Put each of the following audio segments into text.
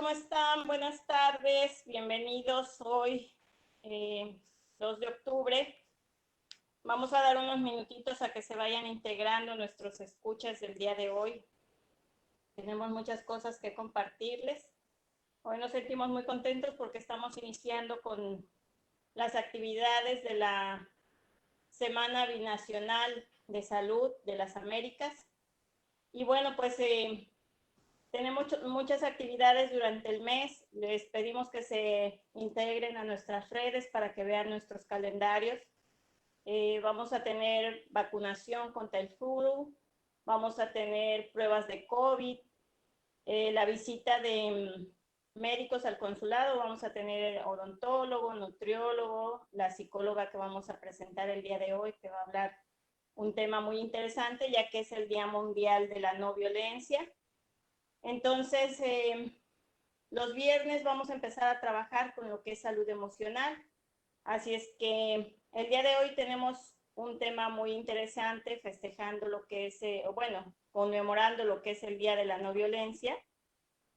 ¿cómo están? Buenas tardes, bienvenidos hoy, 2 de octubre. Vamos a dar unos minutitos a que se vayan integrando nuestros escuchas del día de hoy. Tenemos muchas cosas que compartirles. Hoy nos sentimos muy contentos porque estamos iniciando con las actividades de la Semana Binacional de Salud de las Américas. Y bueno, pues tenemos muchas actividades durante el mes. Les pedimos que se integren a nuestras redes para que vean nuestros calendarios. Vamos a tener vacunación contra el flu, vamos a tener pruebas de COVID, la visita de médicos al consulado, vamos a tener odontólogo, nutriólogo, la psicóloga que vamos a presentar el día de hoy, que va a hablar un tema muy interesante, ya que es el Día Mundial de la No Violencia. Entonces, los viernes vamos a empezar a trabajar con lo que es salud emocional. Así es que el día de hoy tenemos un tema muy interesante, festejando lo que es, conmemorando lo que es el Día de la No Violencia,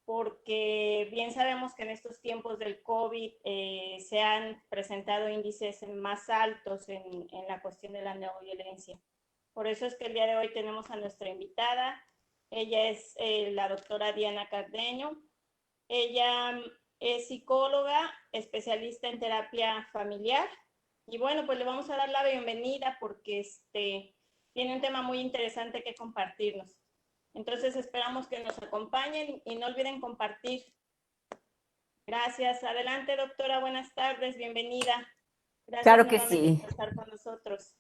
porque bien sabemos que en estos tiempos del COVID se han presentado índices más altos en la cuestión de la no violencia. Por eso es que el día de hoy tenemos a nuestra invitada. Ella es la doctora Diana Cardeño. Ella es psicóloga, especialista en terapia familiar. Y bueno, pues le vamos a dar la bienvenida porque tiene un tema muy interesante que compartirnos. Entonces esperamos que nos acompañen y no olviden compartir. Gracias. Adelante, doctora. Buenas tardes. Bienvenida. Gracias Claro que nuevamente sí. por estar con nosotros.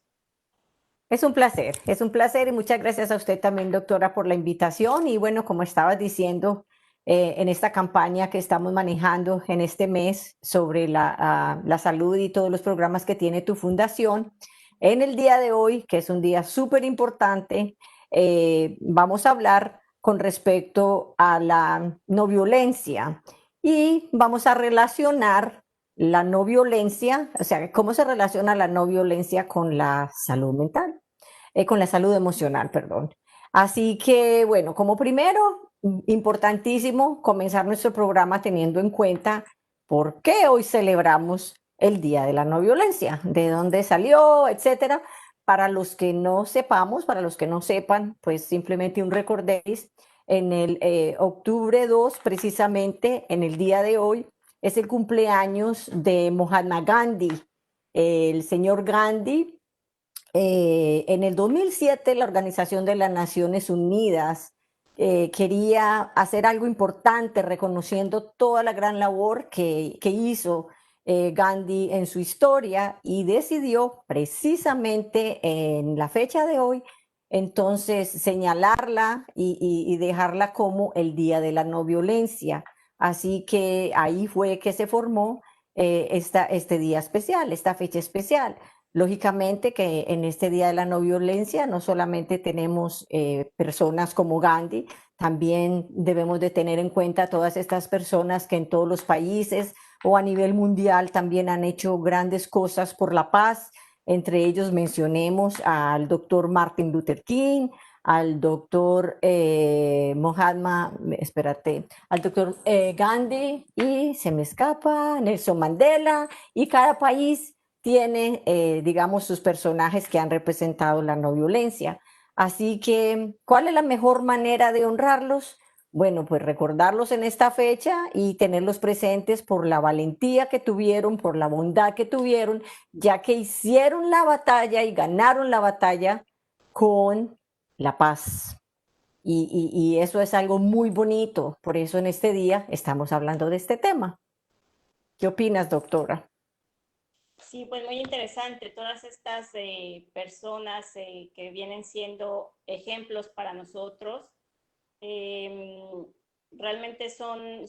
Es un placer y muchas gracias a usted también, doctora, por la invitación. Y bueno, como estabas diciendo, en esta campaña que estamos manejando en este mes sobre la salud y todos los programas que tiene tu fundación, en el día de hoy, que es un día súper importante, vamos a hablar con respecto a la no violencia y vamos a relacionar la no violencia, o sea, cómo se relaciona la no violencia con la salud mental, con la salud emocional, perdón. Así que, bueno, como primero, importantísimo comenzar nuestro programa teniendo en cuenta por qué hoy celebramos el Día de la No Violencia, de dónde salió, etcétera. Para los que no sepamos, para los que no sepan, pues simplemente un recordéis, en el octubre 2, precisamente en el día de hoy, es el cumpleaños de Mahatma Gandhi. El señor Gandhi, en el 2007, la Organización de las Naciones Unidas quería hacer algo importante reconociendo toda la gran labor que hizo Gandhi en su historia y decidió precisamente en la fecha de hoy, entonces señalarla y dejarla como el Día de la No Violencia. Así que ahí fue que se formó este día especial, esta fecha especial. Lógicamente que en este Día de la No Violencia no solamente tenemos personas como Gandhi, también debemos de tener en cuenta todas estas personas que en todos los países o a nivel mundial también han hecho grandes cosas por la paz. Entre ellos mencionemos al doctor Martin Luther King, al doctor al doctor Gandhi y se me escapa, Nelson Mandela, y cada país tiene, digamos, sus personajes que han representado la no violencia. Así que, ¿cuál es la mejor manera de honrarlos? Bueno, pues recordarlos en esta fecha y tenerlos presentes por la valentía que tuvieron, por la bondad que tuvieron, ya que hicieron la batalla y ganaron la batalla con la paz. Y eso es algo muy bonito. Por eso en este día estamos hablando de este tema. ¿Qué opinas, doctora? Sí, pues muy interesante. Todas estas personas que vienen siendo ejemplos para nosotros, eh, realmente son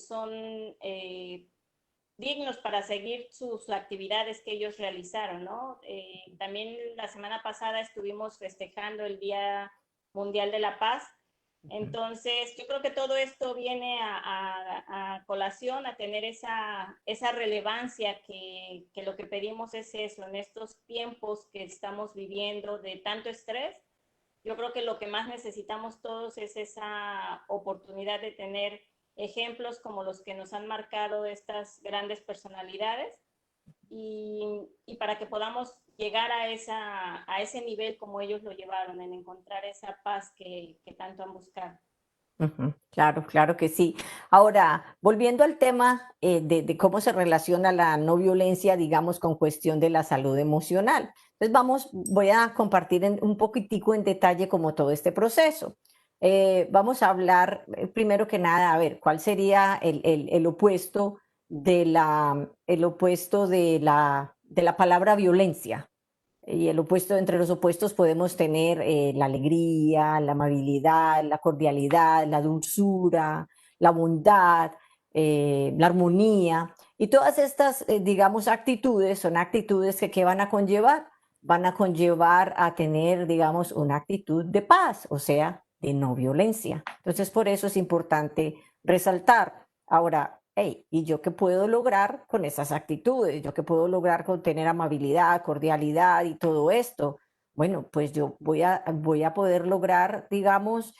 dignos para seguir sus actividades que ellos realizaron, ¿no? También la semana pasada estuvimos festejando el Día Mundial de la Paz. Entonces, yo creo que todo esto viene a colación, a tener esa relevancia que lo que pedimos es eso, en estos tiempos que estamos viviendo de tanto estrés. Yo creo que lo que más necesitamos todos es esa oportunidad de tener ejemplos como los que nos han marcado estas grandes personalidades y para que podamos llegar a ese nivel como ellos lo llevaron, en encontrar esa paz que tanto han buscado. Ujú, claro, claro que sí. Ahora, volviendo al tema de cómo se relaciona la no violencia, digamos, con cuestión de la salud emocional. Entonces, voy a compartir un poquitico en detalle como todo este proceso. Vamos a hablar, primero que nada, a ver, ¿cuál sería el opuesto el opuesto de la palabra violencia? Y el opuesto, entre los opuestos podemos tener la alegría, la amabilidad, la cordialidad, la dulzura, la bondad, la armonía. Y todas estas, digamos, actitudes son actitudes que van a conllevar? Van a conllevar a tener, digamos, una actitud de paz, o sea, de no violencia. Entonces, por eso es importante resaltar. Ahora, hey, ¿y yo qué puedo lograr con esas actitudes? ¿Yo qué puedo lograr con tener amabilidad, cordialidad y todo esto? Bueno, pues yo voy a poder lograr, digamos,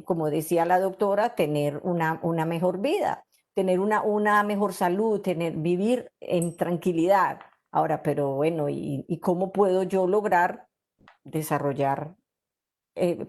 como decía la doctora, tener una mejor vida, tener una mejor salud, vivir en tranquilidad. Ahora, pero bueno, y cómo puedo yo lograr desarrollar,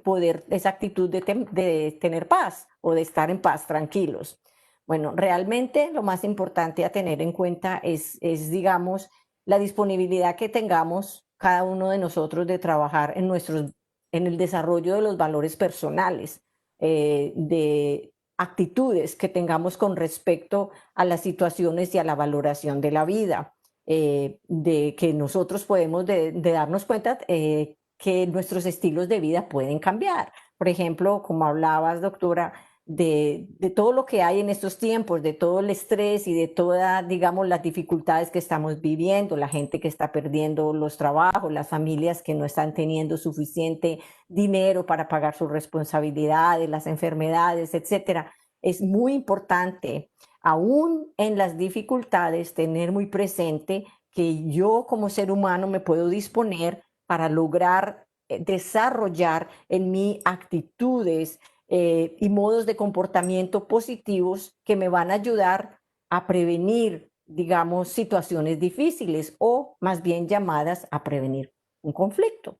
poder esa actitud de tener paz o de estar en paz, tranquilos? Bueno, realmente lo más importante a tener en cuenta digamos, la disponibilidad que tengamos cada uno de nosotros de trabajar en el desarrollo de los valores personales, de actitudes que tengamos con respecto a las situaciones y a la valoración de la vida, de que nosotros podemos de darnos cuenta que nuestros estilos de vida pueden cambiar. Por ejemplo, como hablabas, doctora, de todo lo que hay en estos tiempos, de todo el estrés y de todas, digamos, las dificultades que estamos viviendo, la gente que está perdiendo los trabajos, las familias que no están teniendo suficiente dinero para pagar sus responsabilidades, las enfermedades, etcétera. Es muy importante, aún en las dificultades, tener muy presente que yo como ser humano me puedo disponer para lograr desarrollar en mí actitudes y modos de comportamiento positivos que me van a ayudar a prevenir, digamos, situaciones difíciles o más bien llamadas a prevenir un conflicto.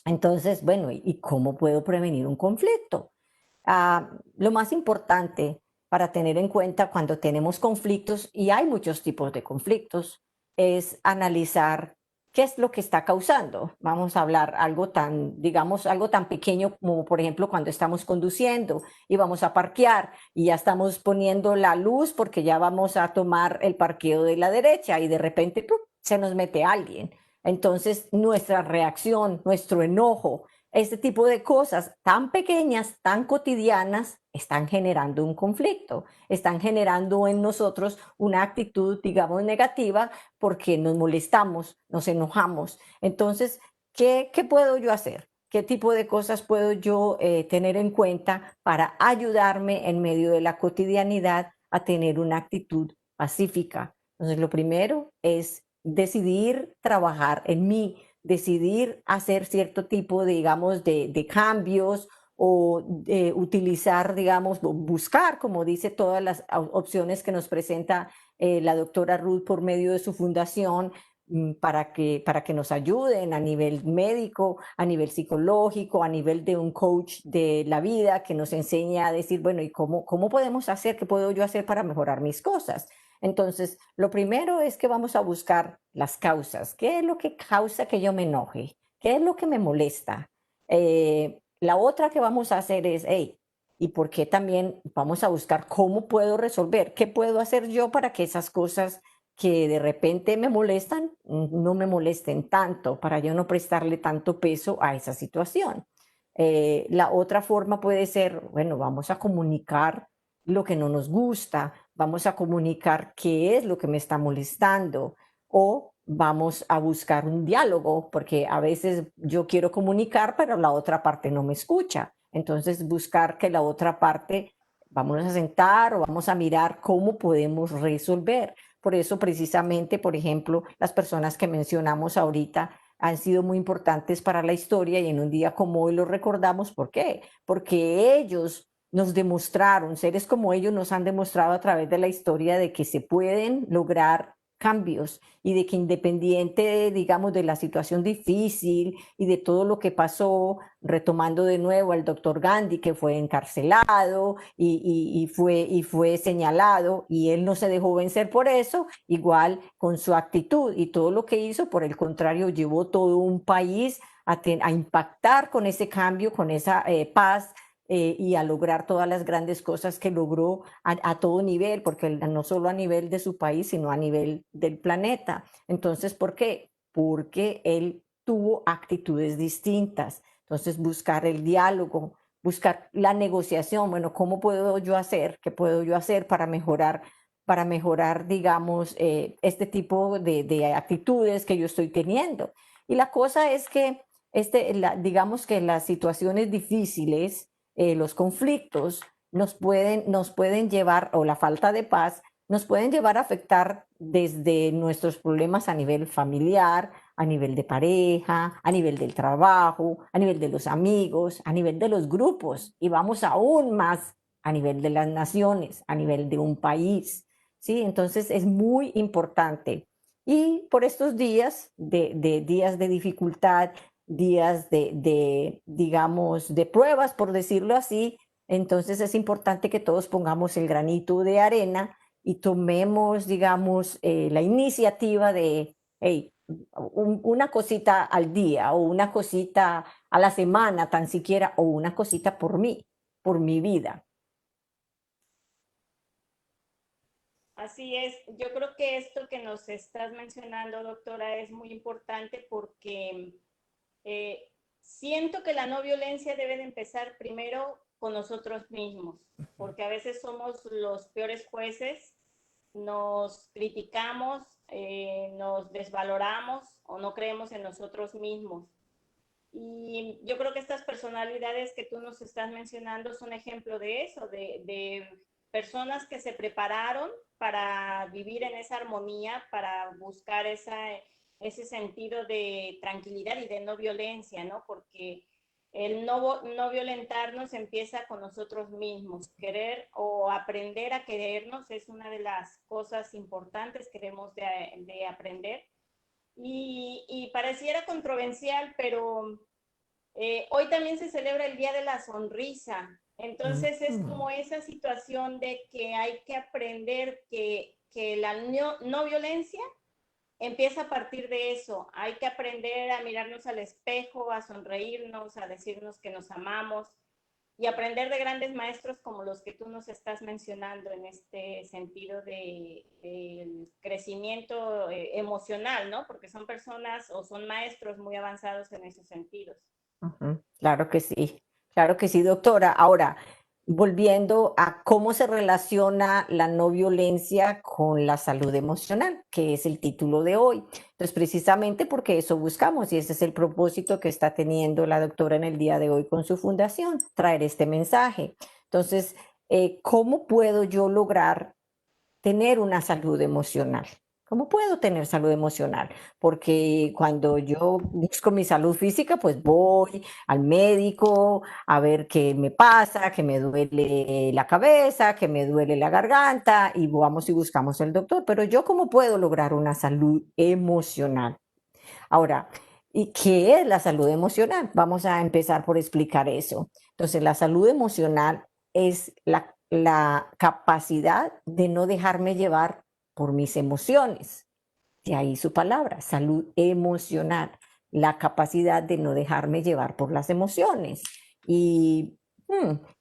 Entonces, bueno, ¿y cómo puedo prevenir un conflicto? Lo más importante para tener en cuenta cuando tenemos conflictos, y hay muchos tipos de conflictos, es analizar qué es lo que está causando. Vamos a hablar algo tan, digamos, algo tan pequeño como, por ejemplo, cuando estamos conduciendo y vamos a parquear y ya estamos poniendo la luz porque ya vamos a tomar el parqueo de la derecha y de repente ¡pum!, se nos mete alguien. Entonces, nuestra reacción, nuestro enojo, este tipo de cosas tan pequeñas, tan cotidianas, están generando un conflicto, están generando en nosotros una actitud, digamos, negativa porque nos molestamos, nos enojamos. Entonces, ¿qué puedo yo hacer? ¿Qué tipo de cosas puedo yo tener en cuenta para ayudarme en medio de la cotidianidad a tener una actitud pacífica? Entonces, lo primero es decidir trabajar en mí, decidir hacer cierto tipo, digamos, de cambios o utilizar, digamos, buscar, como dice, todas las opciones que nos presenta la doctora Ruth por medio de su fundación, para que nos ayuden a nivel médico, a nivel psicológico, a nivel de un coach de la vida que nos enseña a decir, bueno, ¿y cómo podemos hacer? ¿Qué puedo yo hacer para mejorar mis cosas? Entonces, lo primero es que vamos a buscar las causas. ¿Qué es lo que causa que yo me enoje? ¿Qué es lo que me molesta? La otra que vamos a hacer es, hey, ¿y por qué también vamos a buscar cómo puedo resolver? ¿Qué puedo hacer yo para que esas cosas que de repente me molestan no me molesten tanto, para yo no prestarle tanto peso a esa situación? La otra forma puede ser, bueno, vamos a comunicar lo que no nos gusta, vamos a comunicar qué es lo que me está molestando o vamos a buscar un diálogo, porque a veces yo quiero comunicar, pero la otra parte no me escucha. Entonces, buscar que la otra parte, vamos a sentar o vamos a mirar cómo podemos resolver. Por eso, precisamente, por ejemplo, las personas que mencionamos ahorita han sido muy importantes para la historia y en un día como hoy los recordamos. ¿Por qué? Porque ellos nos demostraron, seres como ellos nos han demostrado a través de la historia de que se pueden lograr cambios y de que independiente, digamos, de la situación difícil y de todo lo que pasó, retomando de nuevo al doctor Gandhi, que fue encarcelado y fue señalado, y él no se dejó vencer por eso, igual con su actitud y todo lo que hizo, por el contrario, llevó todo un país a impactar con ese cambio, con esa paz, y a lograr todas las grandes cosas que logró a todo nivel, porque no solo a nivel de su país, sino a nivel del planeta. Entonces, ¿por qué? Porque él tuvo actitudes distintas. Entonces, buscar el diálogo, buscar la negociación. Bueno, ¿cómo puedo yo hacer? ¿Qué puedo yo hacer para mejorar, digamos, este tipo de actitudes que yo estoy teniendo? Y la cosa es que, digamos que las situaciones difíciles, los conflictos nos pueden llevar, o la falta de paz, nos pueden llevar a afectar desde nuestros problemas a nivel familiar, a nivel de pareja, a nivel del trabajo, a nivel de los amigos, a nivel de los grupos, y vamos aún más a nivel de las naciones, a nivel de un país, ¿sí? Entonces es muy importante. Y por estos días días de dificultad, días digamos, de pruebas, por decirlo así, entonces es importante que todos pongamos el granito de arena y tomemos, digamos, la iniciativa de, hey, una cosita al día o una cosita a la semana tan siquiera, o una cosita por mí, por mi vida. Así es, yo creo que esto que nos estás mencionando, doctora, es muy importante porque eh, siento que la no violencia debe de empezar primero con nosotros mismos, porque a veces somos los peores jueces, nos criticamos, nos desvaloramos o no creemos en nosotros mismos. Y yo creo que estas personalidades que tú nos estás mencionando son ejemplo de eso, de personas que se prepararon para vivir en esa armonía, para buscar ese sentido de tranquilidad y de no violencia, ¿no? Porque el no violentarnos empieza con nosotros mismos. Querer o aprender a querernos es una de las cosas importantes que debemos de aprender. Y pareciera controversial, pero hoy también se celebra el Día de la Sonrisa. Entonces es como esa situación de que hay que aprender que la no violencia empieza a partir de eso. Hay que aprender a mirarnos al espejo, a sonreírnos, a decirnos que nos amamos y aprender de grandes maestros como los que tú nos estás mencionando en este sentido de crecimiento emocional, ¿no? Porque son personas o son maestros muy avanzados en esos sentidos. Claro que sí, doctora. Ahora, volviendo a cómo se relaciona la no violencia con la salud emocional, que es el título de hoy. Entonces, precisamente porque eso buscamos y ese es el propósito que está teniendo la doctora en el día de hoy con su fundación, traer este mensaje. Entonces, ¿cómo puedo yo lograr tener una salud emocional? ¿Cómo puedo tener salud emocional? Porque cuando yo busco mi salud física, pues voy al médico a ver qué me pasa, que me duele la cabeza, que me duele la garganta, y vamos y buscamos el doctor. Pero yo, ¿cómo puedo lograr una salud emocional? Ahora, ¿y qué es la salud emocional? Vamos a empezar por explicar eso. Entonces, la salud emocional es la capacidad de no dejarme llevar por mis emociones. De ahí su palabra, salud emocional, la capacidad de no dejarme llevar por las emociones. Y,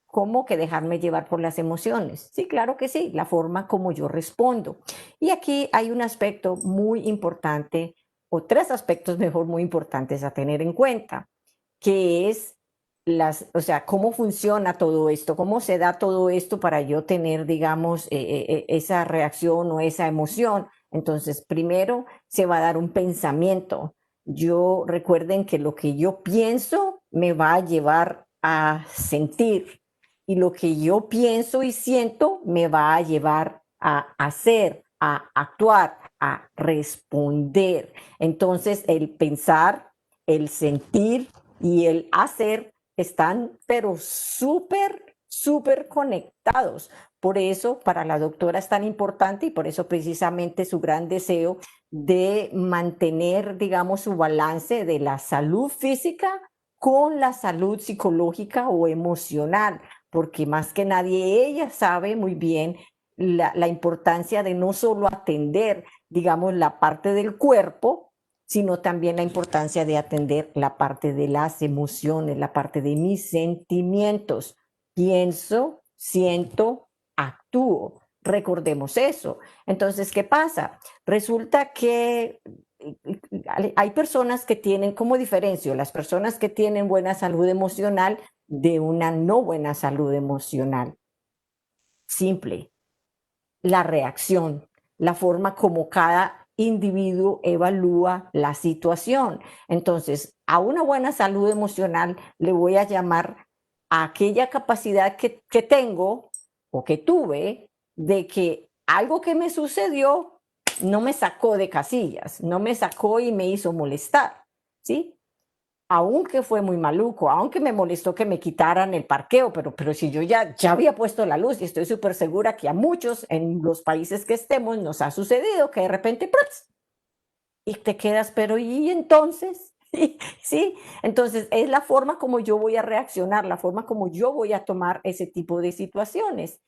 ¿cómo que dejarme llevar por las emociones? Sí, claro que sí, la forma como yo respondo. Y aquí hay un aspecto muy importante, o tres aspectos mejor muy importantes a tener en cuenta, que es o sea, cómo funciona todo esto, cómo se da todo esto para yo tener, digamos, esa reacción o esa emoción. Entonces, primero se va a dar un pensamiento. Recuerden que lo que yo pienso me va a llevar a sentir, y lo que yo pienso y siento me va a llevar a hacer, a actuar, a responder. Entonces, el pensar, el sentir y el hacer están, pero súper súper conectados. Por eso para la doctora es tan importante y por eso precisamente su gran deseo de mantener, digamos, su balance de la salud física con la salud psicológica o emocional, porque más que nadie ella sabe muy bien la importancia de no solo atender, digamos, la parte del cuerpo, sino también la importancia de atender la parte de las emociones, la parte de mis sentimientos. Pienso, siento, actúo. Recordemos eso. Entonces, ¿qué pasa? Resulta que hay personas que tienen, ¿cómo diferencio? Las personas que tienen buena salud emocional de una no buena salud emocional. Simple, la reacción, la forma como cada individuo evalúa la situación. Entonces, a una buena salud emocional le voy a llamar a aquella capacidad que tengo o que tuve de que algo que me sucedió no me sacó de casillas, no me sacó y me hizo molestar, ¿sí? Aunque fue muy maluco, aunque me molestó que me quitaran el parqueo, pero si yo ya había puesto la luz y estoy súper segura que a muchos en los países que estemos nos ha sucedido que de repente, ¡pras! Y te quedas, pero ¿y entonces? ¿Sí? Entonces es la forma como yo voy a reaccionar, la forma como yo voy a tomar ese tipo de situaciones.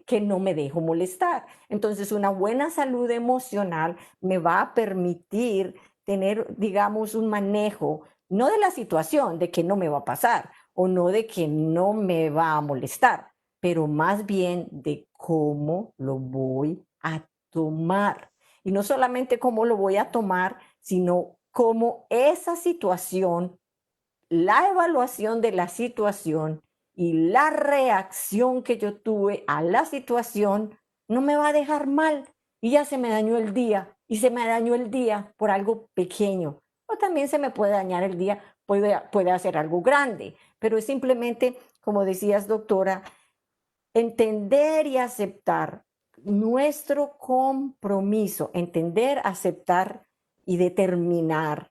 Que no me dejo molestar. Entonces, una buena salud emocional me va a permitir tener, digamos, un manejo, no de la situación, de que no me va a pasar o no de que no me va a molestar, pero más bien de cómo lo voy a tomar. Y no solamente cómo lo voy a tomar, sino cómo esa situación, la evaluación de la situación y la reacción que yo tuve a la situación no me va a dejar mal. Y ya se me dañó el día, y se me dañó el día por algo pequeño. O también se me puede dañar el día, puede hacer algo grande, pero es simplemente, como decías, doctora, entender y aceptar nuestro compromiso, entender, aceptar y determinar,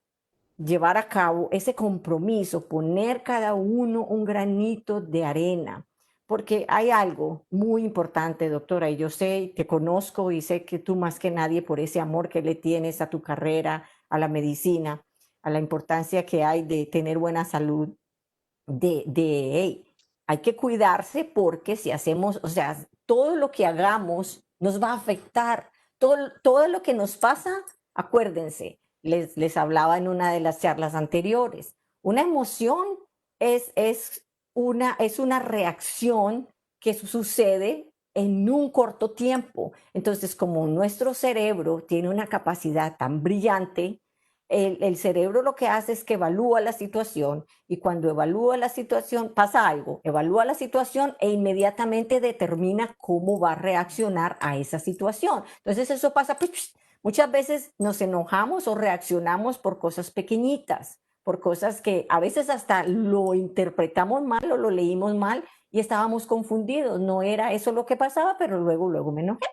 llevar a cabo ese compromiso, poner cada uno un granito de arena, porque hay algo muy importante, doctora, y yo sé, te conozco y sé que tú más que nadie por ese amor que le tienes a tu carrera, a la medicina, a la importancia que hay de tener buena salud, hey, hay que cuidarse porque si hacemos, o sea, todo lo que hagamos nos va a afectar. Todo lo que nos pasa, acuérdense, les hablaba en una de las charlas anteriores, una emoción es una reacción que sucede en un corto tiempo. Entonces, como nuestro cerebro tiene una capacidad tan brillante, el cerebro lo que hace es que evalúa la situación y cuando evalúa la situación pasa algo, evalúa la situación e inmediatamente determina cómo va a reaccionar a esa situación. Entonces eso pasa, pues, muchas veces nos enojamos o reaccionamos por cosas pequeñitas, por cosas que a veces hasta lo interpretamos mal o lo leímos mal y estábamos confundidos, no era eso lo que pasaba, pero luego me enojé,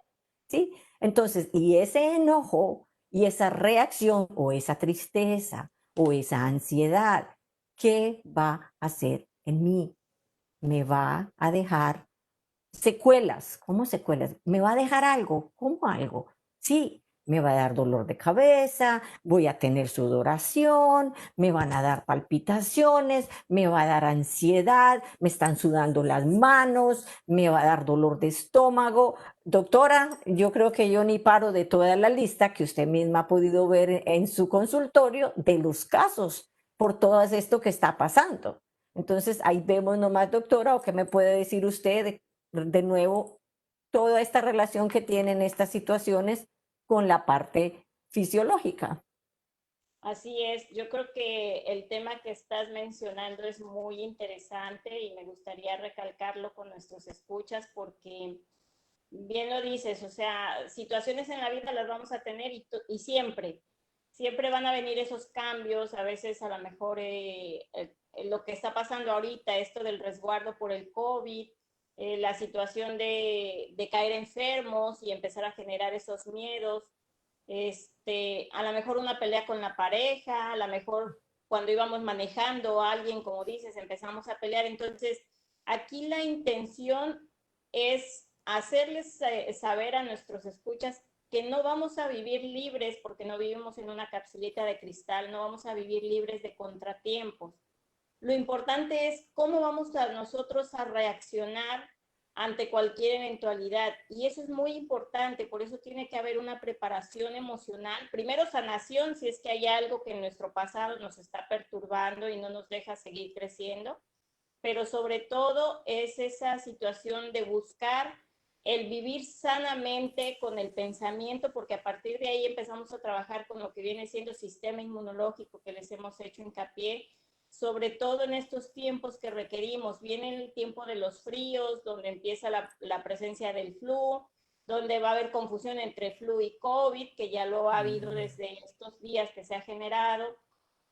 ¿sí? Entonces, y ese enojo y esa reacción o esa tristeza o esa ansiedad, ¿qué va a hacer en mí? Me va a dejar secuelas. ¿Cómo secuelas? ¿Me va a dejar algo? ¿Cómo algo? Sí, me va a dar dolor de cabeza, voy a tener sudoración, me van a dar palpitaciones, me va a dar ansiedad, me están sudando las manos, me va a dar dolor de estómago. Doctora, yo creo que yo ni paro de toda la lista que usted misma ha podido ver en su consultorio de los casos por todo esto que está pasando. Entonces, ahí vemos nomás, doctora, o qué me puede decir usted de nuevo toda esta relación que tienen estas situaciones con la parte fisiológica. Así es, yo creo que el tema que estás mencionando es muy interesante y me gustaría recalcarlo con nuestros escuchas porque bien lo dices, o sea, situaciones en la vida las vamos a tener y siempre van a venir esos cambios, a veces a lo mejor lo que está pasando ahorita, esto del resguardo por el COVID, la situación de caer enfermos y empezar a generar esos miedos, a lo mejor una pelea con la pareja, a lo mejor cuando íbamos manejando a alguien, como dices, empezamos a pelear, entonces Aquí la intención es hacerles saber a nuestros escuchas que no vamos a vivir libres porque no vivimos en una capsulita de cristal, no vamos a vivir libres de contratiempos. Lo importante es cómo vamos a nosotros a reaccionar ante cualquier eventualidad. Y eso es muy importante, por eso tiene que haber una preparación emocional. Primero, sanación, si es que hay algo que en nuestro pasado nos está perturbando y no nos deja seguir creciendo. Pero sobre todo es esa situación de buscar el vivir sanamente con el pensamiento, porque a partir de ahí empezamos a trabajar con lo que viene siendo sistema inmunológico, que les hemos hecho hincapié, sobre todo en estos tiempos que requerimos. Viene el tiempo de los fríos, donde empieza la presencia del flu, donde va a haber confusión entre flu y COVID, que ya lo ha habido desde estos días que se ha generado.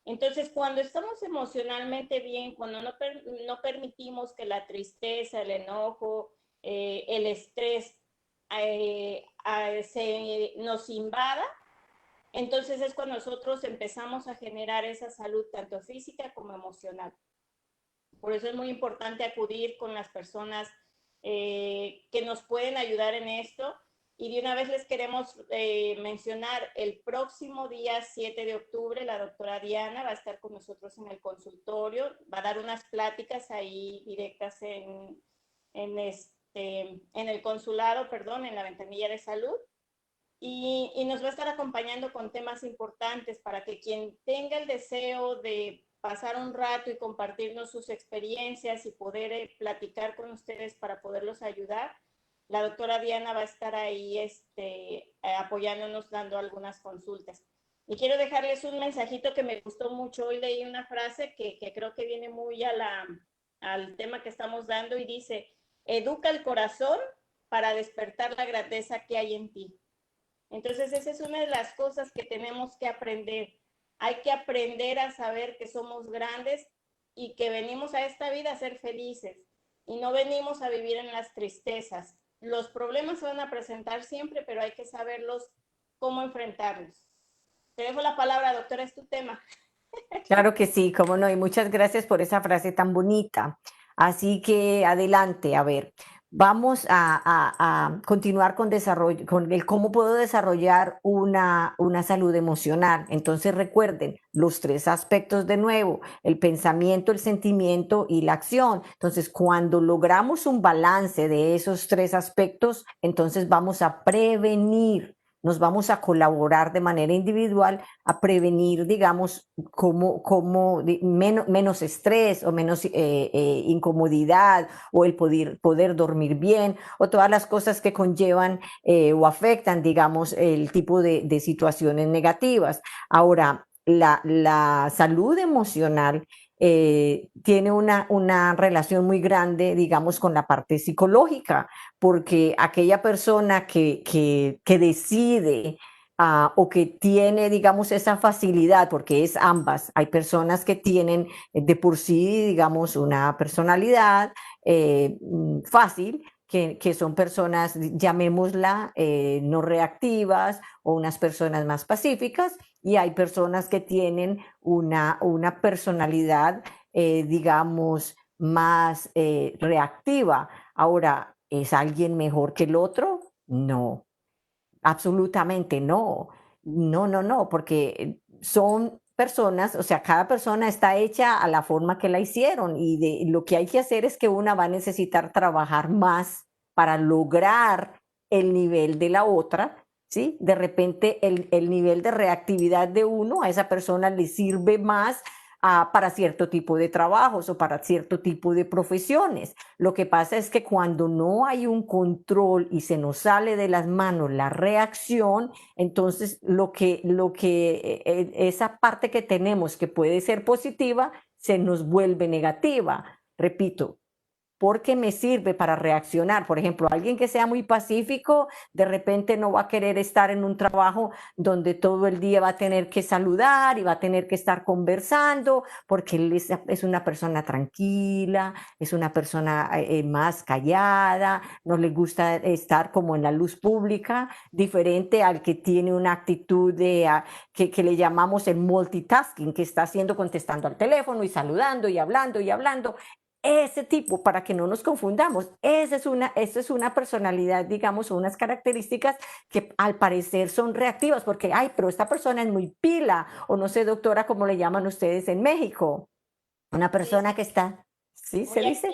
Entonces, cuando estamos emocionalmente bien, cuando no permitimos que la tristeza, el enojo, el estrés nos invada, entonces es cuando nosotros empezamos a generar esa salud tanto física como emocional. Por eso es muy importante acudir con las personas que nos pueden ayudar en esto. Y de una vez les queremos mencionar, el próximo día 7 de octubre, la doctora Diana va a estar con nosotros en el consultorio, va a dar unas pláticas ahí directas en el consulado, perdón, en la ventanilla de salud. Y nos va a estar acompañando con temas importantes para que quien tenga el deseo de pasar un rato y compartirnos sus experiencias y poder platicar con ustedes para poderlos ayudar, la doctora Diana va a estar ahí apoyándonos, dando algunas consultas. Y quiero dejarles un mensajito que me gustó mucho. Hoy leí una frase que creo que viene muy al tema que estamos dando y dice, educa el corazón para despertar la grandeza que hay en ti. Entonces, esa es una de las cosas que tenemos que aprender. Hay que aprender a saber que somos grandes y que venimos a esta vida a ser felices y no venimos a vivir en las tristezas. Los problemas se van a presentar siempre, pero hay que saberlos cómo enfrentarlos. Te dejo la palabra, doctora, es tu tema. Claro que sí, cómo no, y muchas gracias por esa frase tan bonita. Así que adelante, a ver, vamos a continuar con desarrollo, con el cómo puedo desarrollar una salud emocional. Entonces recuerden los tres aspectos de nuevo, el pensamiento, el sentimiento y la acción. Entonces, cuando logramos un balance de esos tres aspectos, entonces vamos a prevenir. Nos vamos a colaborar de manera individual a prevenir, digamos, menos estrés o menos incomodidad o el poder dormir bien o todas las cosas que conllevan o afectan, digamos, el tipo de situaciones negativas. Ahora, la salud emocional tiene una relación muy grande, digamos, con la parte psicológica, porque aquella persona que decide o que tiene, digamos, esa facilidad, porque es ambas. Hay personas que tienen de por sí, digamos, una personalidad fácil, que son personas, llamémosla, no reactivas o unas personas más pacíficas, y hay personas que tienen una personalidad, digamos, más reactiva. Ahora, ¿es alguien mejor que el otro? No. Absolutamente no. No, no, no, porque son personas, o sea, cada persona está hecha a la forma que la hicieron y lo que hay que hacer es que una va a necesitar trabajar más para lograr el nivel de la otra, ¿sí? De repente el nivel de reactividad de uno a esa persona le sirve más para cierto tipo de trabajos o para cierto tipo de profesiones. Lo que pasa es que cuando no hay un control y se nos sale de las manos la reacción, entonces esa parte que tenemos que puede ser positiva se nos vuelve negativa. Repito, porque me sirve para reaccionar. Por ejemplo, alguien que sea muy pacífico, de repente no va a querer estar en un trabajo donde todo el día va a tener que saludar y va a tener que estar conversando, porque él es una persona tranquila, es una persona más callada, no le gusta estar como en la luz pública, diferente al que tiene una actitud que le llamamos el multitasking, que está haciendo, contestando al teléfono y saludando y hablando y hablando. ese tipo, para que no nos confundamos, esa es una personalidad, digamos, o unas características que al parecer son reactivas, porque, ay, pero esta persona es muy pila, o no sé, doctora, cómo le llaman ustedes en México, una Sí, persona sí, que está, ¿sí se muy dice?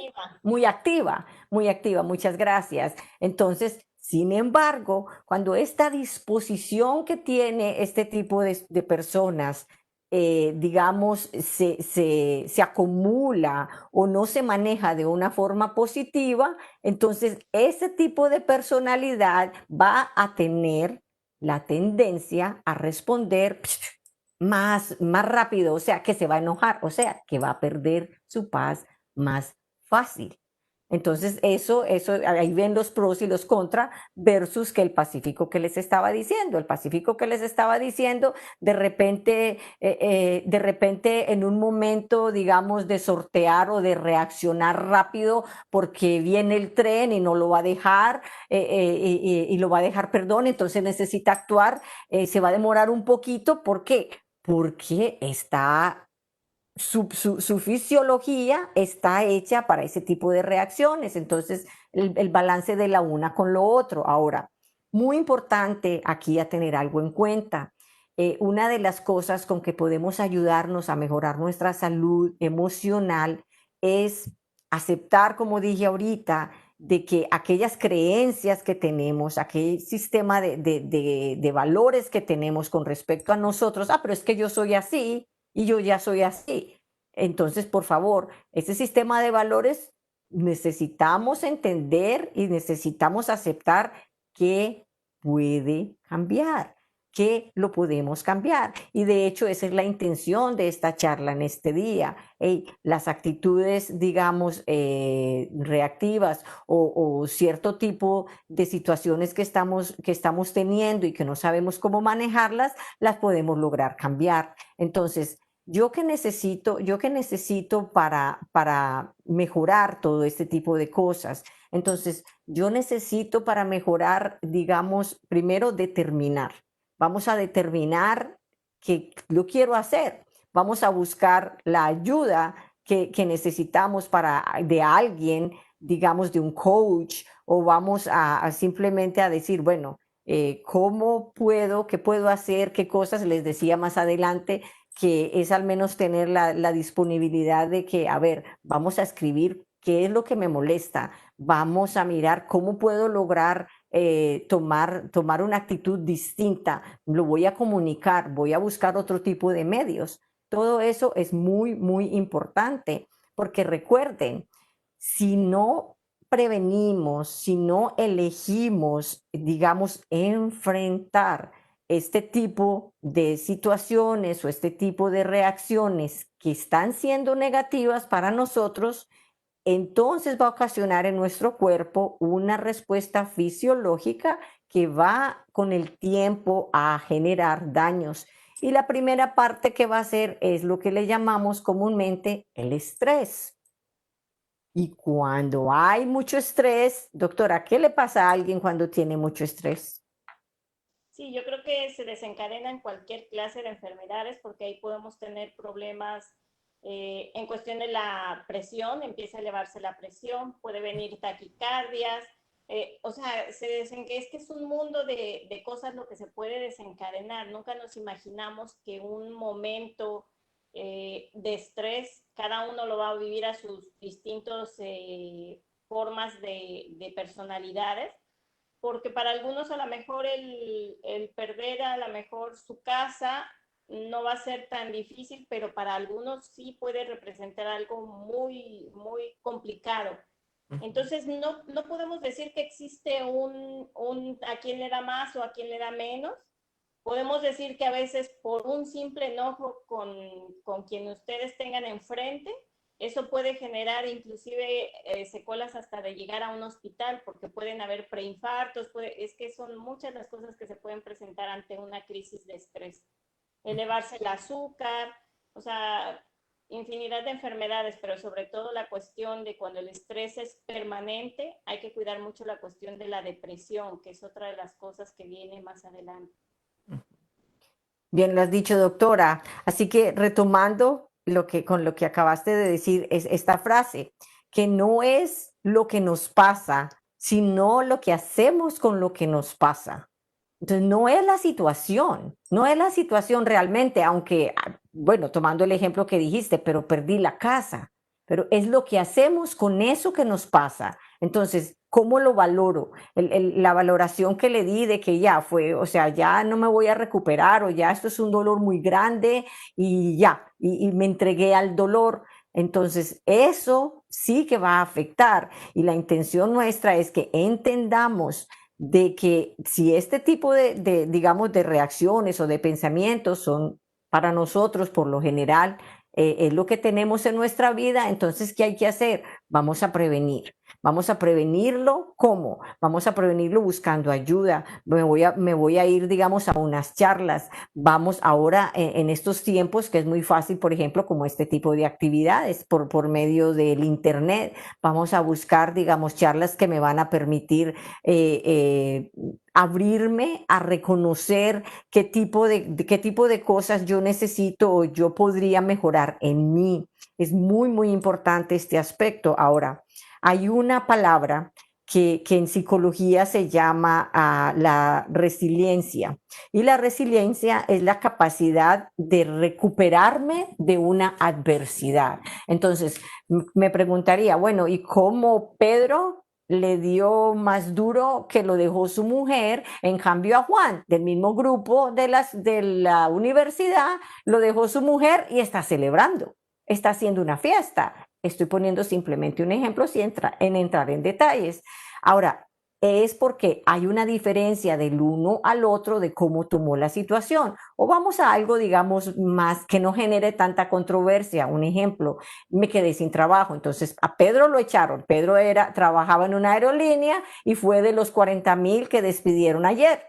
activa. Muy activa, muchas gracias. Entonces, sin embargo, cuando esta disposición que tiene este tipo de personas, digamos, se acumula o no se maneja de una forma positiva, entonces ese tipo de personalidad va a tener la tendencia a responder más rápido, o sea, que se va a enojar, o sea, que va a perder su paz más fácil. Entonces, ahí ven los pros y los contras versus que el Pacífico que les estaba diciendo. El Pacífico que les estaba diciendo, de repente en un momento, digamos, de sortear o de reaccionar rápido porque viene el tren y no lo va a dejar, y lo va a dejar, perdón, entonces necesita actuar, se va a demorar un poquito. ¿Por qué? Porque su fisiología está hecha para ese tipo de reacciones. Entonces, el balance de la una con lo otro. Ahora, muy importante aquí a tener algo en cuenta. Una de las cosas con que podemos ayudarnos a mejorar nuestra salud emocional es aceptar, como dije ahorita, de que aquellas creencias que tenemos, aquel sistema de valores que tenemos con respecto a nosotros, pero es que yo soy así, y yo ya soy así. Entonces, por favor, ese sistema de valores necesitamos entender y necesitamos aceptar que puede cambiar, que lo podemos cambiar. Y de hecho, esa es la intención de esta charla en este día. Hey, las actitudes, digamos, reactivas o cierto tipo de situaciones que estamos teniendo y que no sabemos cómo manejarlas, las podemos lograr cambiar. Entonces, yo qué necesito para mejorar todo este tipo de cosas. Entonces, yo necesito para mejorar, digamos, primero determinar. Vamos a determinar que lo quiero hacer. Vamos a buscar la ayuda que necesitamos de alguien, digamos, de un coach, o vamos a simplemente a decir, bueno, ¿cómo puedo, qué puedo hacer, qué cosas? Les decía más adelante que es al menos tener la disponibilidad de que, a ver, vamos a escribir qué es lo que me molesta, vamos a mirar cómo puedo lograr tomar una actitud distinta, lo voy a comunicar, voy a buscar otro tipo de medios. Todo eso es muy, muy importante, porque recuerden, si no prevenimos, si no elegimos, digamos, enfrentar este tipo de situaciones o este tipo de reacciones que están siendo negativas para nosotros, entonces va a ocasionar en nuestro cuerpo una respuesta fisiológica que va con el tiempo a generar daños. Y la primera parte que va a hacer es lo que le llamamos comúnmente el estrés. Y cuando hay mucho estrés, doctora, ¿qué le pasa a alguien cuando tiene mucho estrés? Sí, yo creo que se desencadena en cualquier clase de enfermedades porque ahí podemos tener problemas en cuestión de la presión, empieza a elevarse la presión, puede venir taquicardias, o sea, es que es un mundo de cosas lo que se puede desencadenar. Nunca nos imaginamos que un momento de estrés, cada uno lo va a vivir a sus distintos formas de personalidades, porque para algunos a lo mejor el perder a lo mejor su casa no va a ser tan difícil, pero para algunos sí puede representar algo muy, muy complicado. Entonces, no podemos decir que existe a quien le da más o a quien le da menos. Podemos decir que a veces por un simple enojo con quien ustedes tengan enfrente, eso puede generar inclusive secuelas hasta de llegar a un hospital, porque pueden haber preinfartos, es que son muchas las cosas que se pueden presentar ante una crisis de estrés. Elevarse el azúcar, o sea, infinidad de enfermedades, pero sobre todo la cuestión de cuando el estrés es permanente, hay que cuidar mucho la cuestión de la depresión, que es otra de las cosas que viene más adelante. Bien lo has dicho, doctora. Así que retomando con lo que acabaste de decir, es esta frase. que no es lo que nos pasa, sino lo que hacemos con lo que nos pasa. Entonces, no es la situación realmente, aunque, bueno, tomando el ejemplo que dijiste, pero perdí la casa, pero es lo que hacemos con eso que nos pasa. Entonces, ¿cómo lo valoro? La valoración que le di de que ya fue, o sea, ya no me voy a recuperar o ya esto es un dolor muy grande y ya, y me entregué al dolor. Entonces, eso sí que va a afectar y la intención nuestra es que entendamos de que si este tipo digamos, de reacciones o de pensamientos son para nosotros, por lo general, es lo que tenemos en nuestra vida, entonces, ¿qué hay que hacer? Vamos a prevenir. Vamos a prevenirlo, ¿cómo? Vamos a prevenirlo buscando ayuda. Me voy a ir, digamos, a unas charlas. Vamos ahora en estos tiempos, que es muy fácil, por ejemplo, como este tipo de actividades por medio del Internet. Vamos a buscar, digamos, charlas que me van a permitir abrirme a reconocer qué tipo de cosas yo necesito o yo podría mejorar en mí. Es muy, muy importante este aspecto. Ahora, hay una palabra que en psicología se llama la resiliencia. Y la resiliencia es la capacidad de recuperarme de una adversidad. Entonces, me preguntaría, bueno, ¿y cómo Pedro le dio más duro que lo dejó su mujer? En cambio a Juan, del mismo grupo de la universidad, lo dejó su mujer y está celebrando, está haciendo una fiesta. Estoy poniendo simplemente un ejemplo sin entrar en detalles. Ahora, es porque hay una diferencia del uno al otro de cómo tomó la situación. O vamos a algo, digamos, más que no genere tanta controversia. Un ejemplo, me quedé sin trabajo. Entonces, a Pedro lo echaron. Pedro trabajaba en una aerolínea y fue de los 40,000 que despidieron ayer.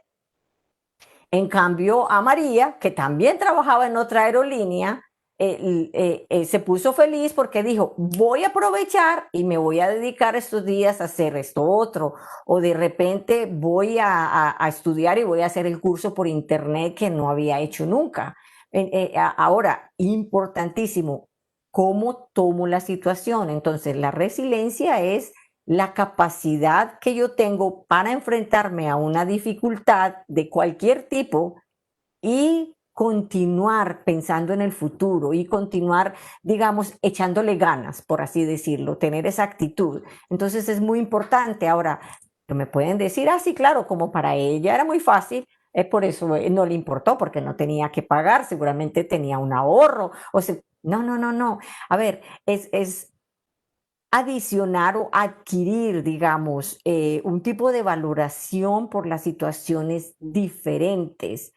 En cambio, a María, que también trabajaba en otra aerolínea, se puso feliz porque dijo, voy a aprovechar y me voy a dedicar estos días a hacer esto otro. O de repente voy a estudiar y voy a hacer el curso por internet que no había hecho nunca. Ahora, importantísimo, ¿cómo tomo la situación? Entonces, la resiliencia es la capacidad que yo tengo para enfrentarme a una dificultad de cualquier tipo y continuar pensando en el futuro y continuar, digamos, echándole ganas, por así decirlo, tener esa actitud. Entonces es muy importante. Ahora, me pueden decir, sí, claro, como para ella era muy fácil, es por eso no le importó, porque no tenía que pagar, seguramente tenía un ahorro. O sea, no, no, no, no. A ver, es adicionar o adquirir, digamos, un tipo de valoración por las situaciones diferentes.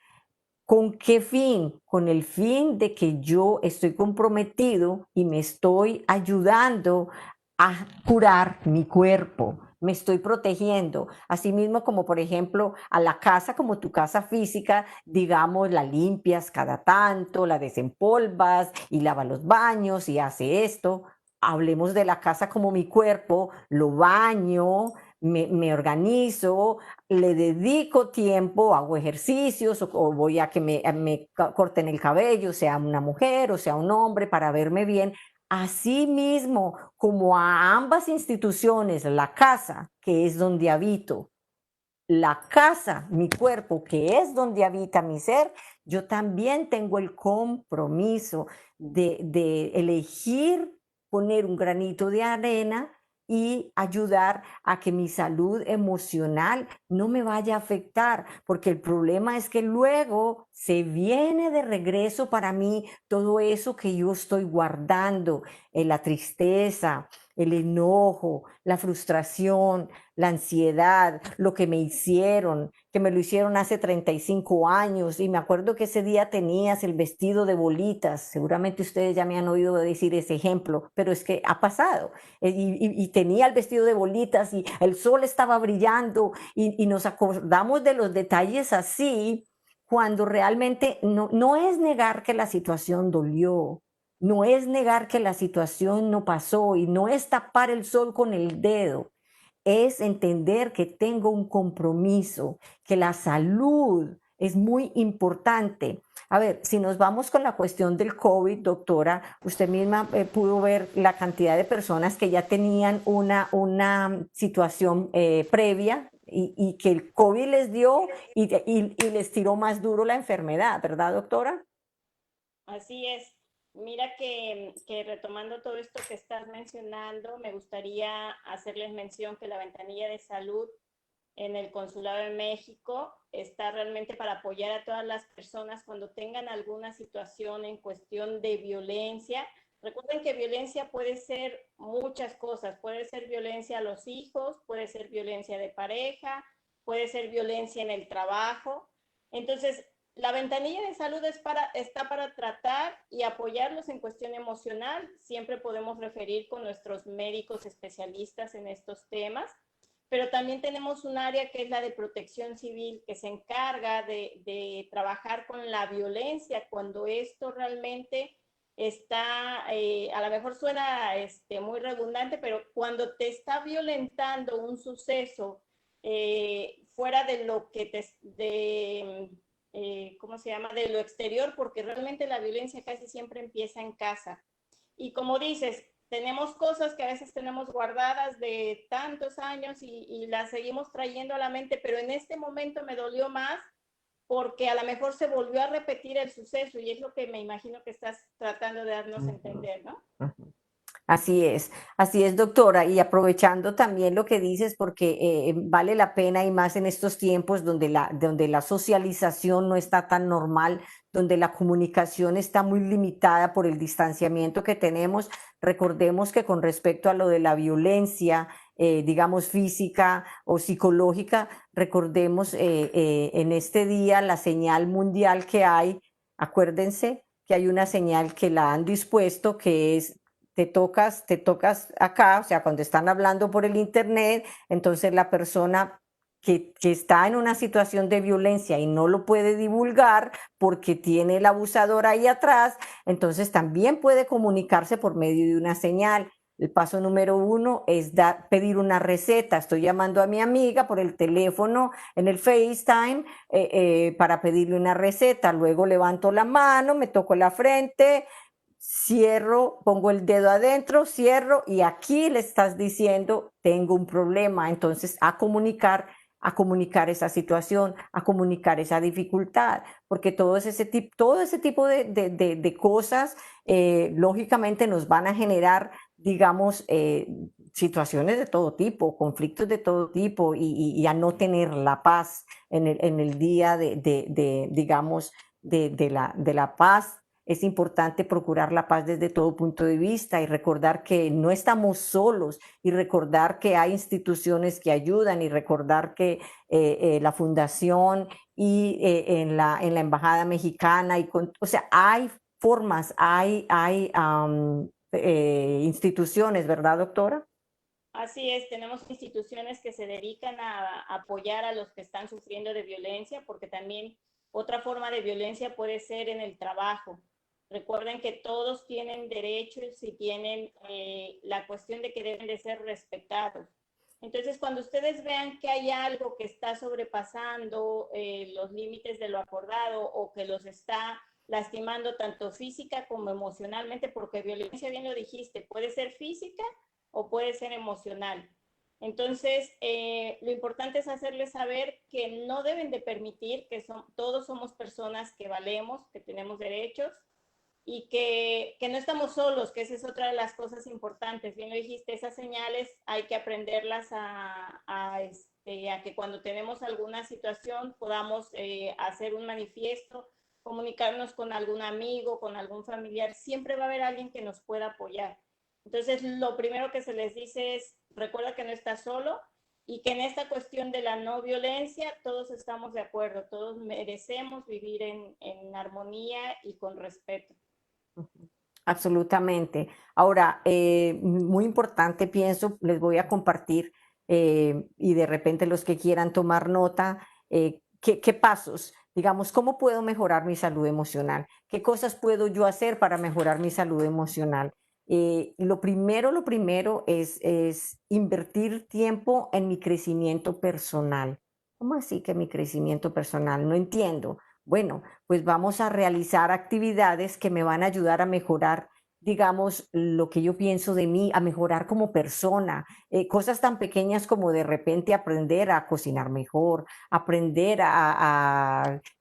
¿Con qué fin? Con el fin de que yo estoy comprometido y me estoy ayudando a curar mi cuerpo, me estoy protegiendo. Asimismo, como por ejemplo a la casa, como tu casa física, digamos, la limpias cada tanto, la desempolvas y lava los baños y hace esto. Hablemos de la casa como mi cuerpo, lo baño, me organizo, le dedico tiempo, hago ejercicios o voy a que me corten el cabello, sea una mujer o sea un hombre, para verme bien. Así mismo, como a ambas instituciones, la casa, que es donde habito, la casa, mi cuerpo, que es donde habita mi ser, yo también tengo el compromiso de elegir poner un granito de arena y ayudar a que mi salud emocional no me vaya a afectar, porque el problema es que luego se viene de regreso para mí todo eso que yo estoy guardando, la tristeza, el enojo, la frustración, la ansiedad, lo que me hicieron, que me lo hicieron hace 35 años y me acuerdo que ese día tenías el vestido de bolitas, seguramente ustedes ya me han oído decir ese ejemplo, pero es que ha pasado, y tenía el vestido de bolitas y el sol estaba brillando y nos acordamos de los detalles así, cuando realmente no es negar que la situación dolió, no es negar que la situación no pasó y no es tapar el sol con el dedo, es entender que tengo un compromiso, que la salud es muy importante. A ver, si nos vamos con la cuestión del COVID, doctora, usted misma pudo ver la cantidad de personas que ya tenían una situación previa y que el COVID les dio y les tiró más duro la enfermedad, ¿verdad, doctora? Así es. Mira que retomando todo esto que estás mencionando, me gustaría hacerles mención que la ventanilla de salud en el Consulado de México está realmente para apoyar a todas las personas cuando tengan alguna situación en cuestión de violencia. Recuerden que violencia puede ser muchas cosas, puede ser violencia a los hijos, puede ser violencia de pareja, puede ser violencia en el trabajo. Entonces, la ventanilla de salud está para tratar y apoyarlos en cuestión emocional. Siempre podemos referir con nuestros médicos especialistas en estos temas, pero también tenemos un área que es la de protección civil, que se encarga de trabajar con la violencia cuando esto realmente está, a lo mejor suena muy redundante, pero cuando te está violentando un suceso fuera de lo que ¿cómo se llama? De lo exterior, porque realmente la violencia casi siempre empieza en casa. Y como dices, tenemos cosas que a veces tenemos guardadas de tantos años y las seguimos trayendo a la mente, pero en este momento me dolió más porque a lo mejor se volvió a repetir el suceso y es lo que me imagino que estás tratando de darnos a entender, ¿no? Así es, doctora, y aprovechando también lo que dices, porque vale la pena y más en estos tiempos donde la socialización no está tan normal, donde la comunicación está muy limitada por el distanciamiento que tenemos. Recordemos que con respecto a lo de la violencia, digamos física o psicológica, recordemos en este día la señal mundial que hay. Acuérdense que hay una señal que la han dispuesto, que es te tocas acá, o sea, cuando están hablando por el internet, entonces la persona que está en una situación de violencia y no lo puede divulgar porque tiene el abusador ahí atrás, entonces también puede comunicarse por medio de una señal. El paso número uno es pedir una receta. Estoy llamando a mi amiga por el teléfono en el FaceTime para pedirle una receta. Luego levanto la mano, me toco la frente, cierro, pongo el dedo adentro, cierro y aquí le estás diciendo, tengo un problema. Entonces, a comunicar esa situación, a comunicar esa dificultad, porque todo ese tipo de cosas, lógicamente nos van a generar, digamos, situaciones de todo tipo, conflictos de todo tipo y a no tener la paz en el día digamos, de la paz. Es importante procurar la paz desde todo punto de vista y recordar que no estamos solos y recordar que hay instituciones que ayudan y recordar que la fundación y en la embajada mexicana o sea, hay formas, instituciones, ¿verdad, doctora? Así es, tenemos instituciones que se dedican a apoyar a los que están sufriendo de violencia, porque también otra forma de violencia puede ser en el trabajo. Recuerden que todos tienen derechos y tienen la cuestión de que deben de ser respetados. Entonces, cuando ustedes vean que hay algo que está sobrepasando los límites de lo acordado o que los está lastimando tanto física como emocionalmente, porque violencia, bien lo dijiste, puede ser física o puede ser emocional. Entonces, lo importante es hacerles saber que no deben de permitir que todos somos personas que valemos, que tenemos derechos y que no estamos solos, que esa es otra de las cosas importantes. Bien lo dijiste, esas señales hay que aprenderlas a que cuando tenemos alguna situación podamos hacer un manifiesto, comunicarnos con algún amigo, con algún familiar. Siempre va a haber alguien que nos pueda apoyar. Entonces, lo primero que se les dice es, recuerda que no estás solo y que en esta cuestión de la no violencia todos estamos de acuerdo, todos merecemos vivir en armonía y con respeto. Absolutamente. Ahora, muy importante, pienso, les voy a compartir y de repente los que quieran tomar nota, qué pasos, digamos, cómo puedo mejorar mi salud emocional, qué cosas puedo yo hacer para mejorar mi salud emocional. Lo primero es invertir tiempo en mi crecimiento personal. ¿Cómo así que mi crecimiento personal? No entiendo. Bueno, pues vamos a realizar actividades que me van a ayudar a mejorar, digamos, lo que yo pienso de mí, a mejorar como persona. Cosas tan pequeñas como de repente aprender a cocinar mejor, aprender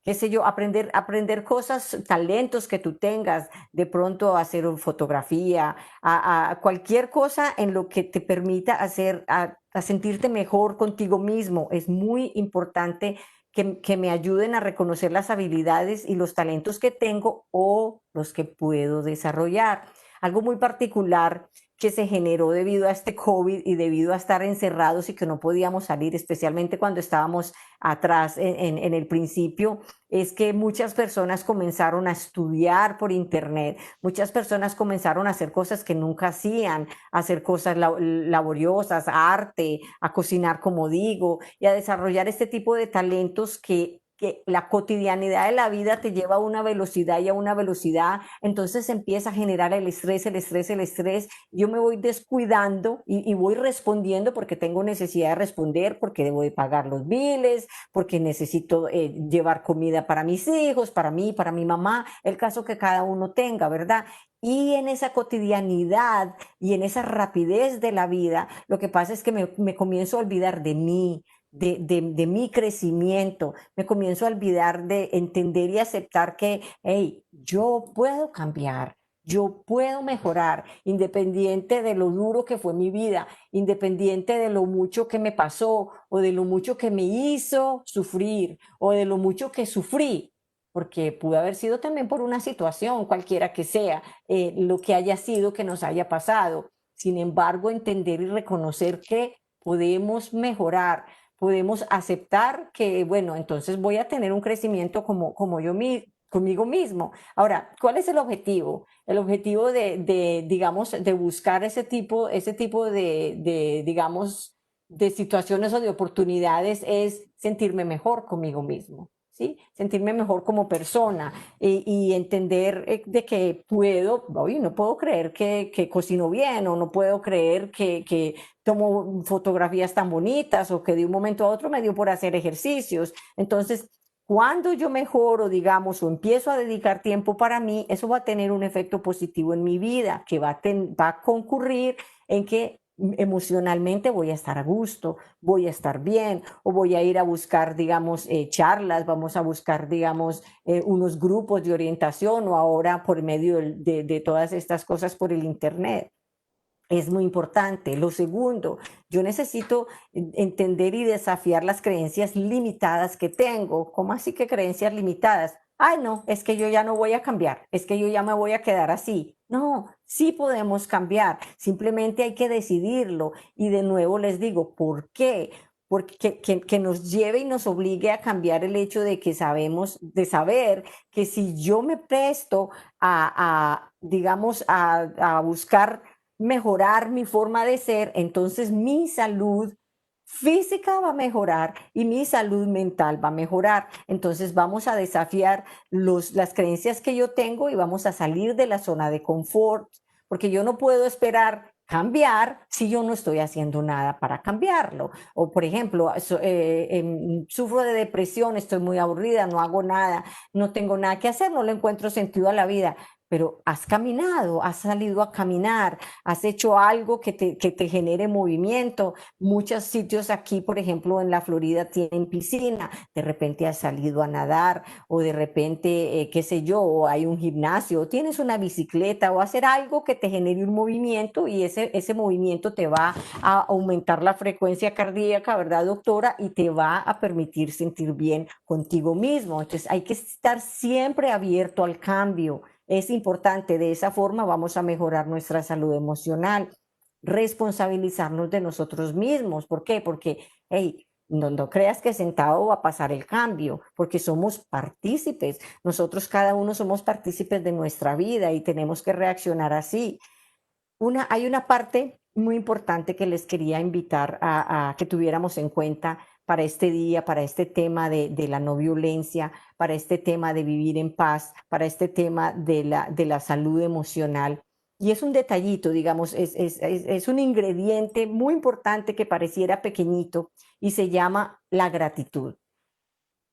qué sé yo, aprender cosas, talentos que tú tengas, de pronto hacer fotografía, a cualquier cosa en lo que te permita hacer, a sentirte mejor contigo mismo. Es muy importante que me ayuden a reconocer las habilidades y los talentos que tengo o los que puedo desarrollar. Algo muy particular que se generó debido a este COVID y debido a estar encerrados y que no podíamos salir, especialmente cuando estábamos atrás en el principio, es que muchas personas comenzaron a estudiar por internet, muchas personas comenzaron a hacer cosas que nunca hacían, a hacer cosas laboriosas, arte, a cocinar, como digo, y a desarrollar este tipo de talentos que la cotidianidad de la vida te lleva a una velocidad y a una velocidad, entonces empieza a generar el estrés, el estrés, el estrés. Yo me voy descuidando y voy respondiendo porque tengo necesidad de responder, porque debo de pagar los biles, porque necesito llevar comida para mis hijos, para mí, para mi mamá, el caso que cada uno tenga, ¿verdad? Y en esa cotidianidad y en esa rapidez de la vida, lo que pasa es que me comienzo a olvidar de mí, de mi crecimiento, me comienzo a olvidar de entender y aceptar que, hey, yo puedo cambiar, yo puedo mejorar, independiente de lo duro que fue mi vida, independiente de lo mucho que me pasó o de lo mucho que me hizo sufrir o de lo mucho que sufrí, porque pudo haber sido también por una situación, cualquiera que sea, lo que haya sido que nos haya pasado. Sin embargo, entender y reconocer que podemos mejorar, podemos aceptar que, bueno, entonces voy a tener un crecimiento como yo conmigo mismo. Ahora, ¿cuál es el objetivo? El objetivo digamos, de buscar ese tipo digamos, de situaciones o de oportunidades es sentirme mejor conmigo mismo. ¿Sí? Sentirme mejor como persona y entender de que puedo, hoy no puedo creer que cocino bien o no puedo creer que tomo fotografías tan bonitas o que de un momento a otro me dio por hacer ejercicios. Entonces, cuando yo mejoro, digamos, o empiezo a dedicar tiempo para mí, eso va a tener un efecto positivo en mi vida, que va a concurrir en que emocionalmente voy a estar a gusto, voy a estar bien, o voy a ir a buscar, digamos, charlas, vamos a buscar, digamos, unos grupos de orientación o ahora por medio de todas estas cosas por el Internet. Es muy importante. Lo segundo, yo necesito entender y desafiar las creencias limitadas que tengo. ¿Cómo así que creencias limitadas? Ay, no, es que yo ya no voy a cambiar, es que yo ya me voy a quedar así. No, sí podemos cambiar, simplemente hay que decidirlo. Y de nuevo les digo, ¿por qué? Porque que nos lleve y nos obligue a cambiar el hecho de que sabemos, de saber que si yo me presto digamos, a buscar mejorar mi forma de ser, entonces mi salud física va a mejorar y mi salud mental va a mejorar. Entonces vamos a desafiar las creencias que yo tengo y vamos a salir de la zona de confort, porque yo no puedo esperar cambiar si yo no estoy haciendo nada para cambiarlo. O por ejemplo, sufro de depresión, estoy muy aburrida, no hago nada, no tengo nada que hacer, no le encuentro sentido a la vida, pero has caminado, has salido a caminar, has hecho algo que te genere movimiento. Muchos sitios aquí, por ejemplo, en la Florida tienen piscina, de repente has salido a nadar o de repente, qué sé yo, o hay un gimnasio, o tienes una bicicleta o hacer algo que te genere un movimiento y ese movimiento te va a aumentar la frecuencia cardíaca, ¿verdad, doctora? Y te va a permitir sentir bien contigo mismo. Entonces hay que estar siempre abierto al cambio. Es importante, de esa forma vamos a mejorar nuestra salud emocional, responsabilizarnos de nosotros mismos. ¿Por qué? Porque, hey, no creas que sentado va a pasar el cambio, porque somos partícipes. Nosotros cada uno somos partícipes de nuestra vida y tenemos que reaccionar así. Hay una parte muy importante que les quería invitar a que tuviéramos en cuenta para este día, para este tema de la no violencia, para este tema de vivir en paz, para este tema de la salud emocional. Y es un detallito, digamos, es un ingrediente muy importante que pareciera pequeñito, y se llama la gratitud.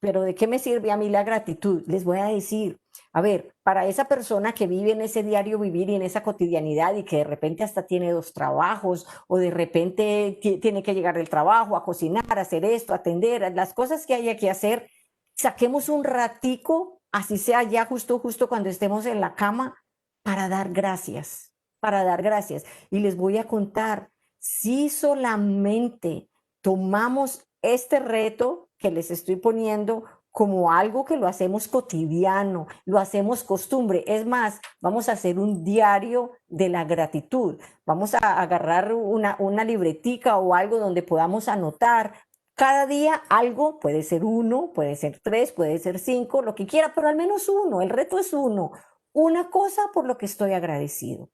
Pero ¿de qué me sirve a mí la gratitud? Les voy a decir, a ver, para esa persona que vive en ese diario vivir y en esa cotidianidad y que de repente hasta tiene dos trabajos o de repente tiene que llegar del trabajo a cocinar, a hacer esto, a atender, las cosas que haya que hacer, saquemos un ratico, así sea ya justo cuando estemos en la cama, para dar gracias, para dar gracias. Y les voy a contar, si solamente tomamos este reto que les estoy poniendo como algo que lo hacemos cotidiano, lo hacemos costumbre. Es más, vamos a hacer un diario de la gratitud. Vamos a agarrar una libretica o algo donde podamos anotar cada día algo, puede ser 1, puede ser 3, puede ser 5, lo que quiera, pero al menos uno. El reto es uno. Una cosa por lo que estoy agradecido.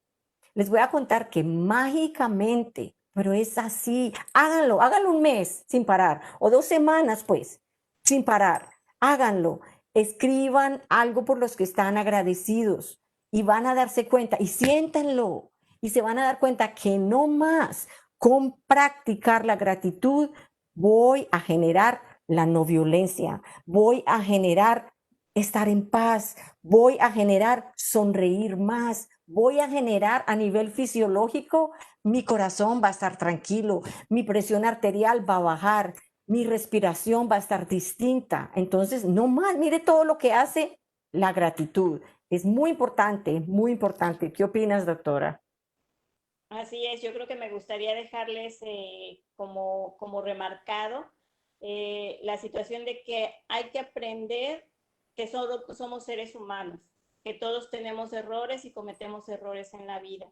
Les voy a contar que mágicamente, pero es así, háganlo un mes sin parar, o 2 semanas pues, sin parar, háganlo, escriban algo por los que están agradecidos y van a darse cuenta y siéntenlo y se van a dar cuenta que no más con practicar la gratitud voy a generar la no violencia, voy a generar estar en paz, voy a generar sonreír más, voy a generar a nivel fisiológico, mi corazón va a estar tranquilo, mi presión arterial va a bajar, mi respiración va a estar distinta. Entonces, no más, mire todo lo que hace la gratitud. Es muy importante, muy importante. ¿Qué opinas, doctora? Así es, yo creo que me gustaría dejarles como remarcado la situación de que hay que aprender que solo somos seres humanos, que todos tenemos errores y cometemos errores en la vida.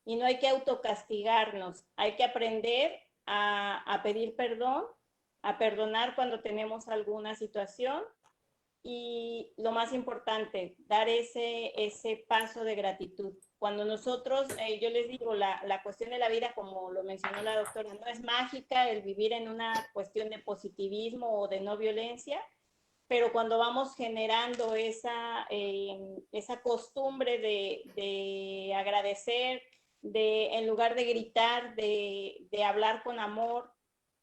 Y no hay que autocastigarnos, hay que aprender a pedir perdón, a perdonar cuando tenemos alguna situación y lo más importante, dar ese paso de gratitud. Cuando nosotros, yo les digo, la cuestión de la vida, como lo mencionó la doctora, no es mágica el vivir en una cuestión de positivismo o de no violencia, pero cuando vamos generando esa costumbre de agradecer, en lugar de gritar, de hablar con amor,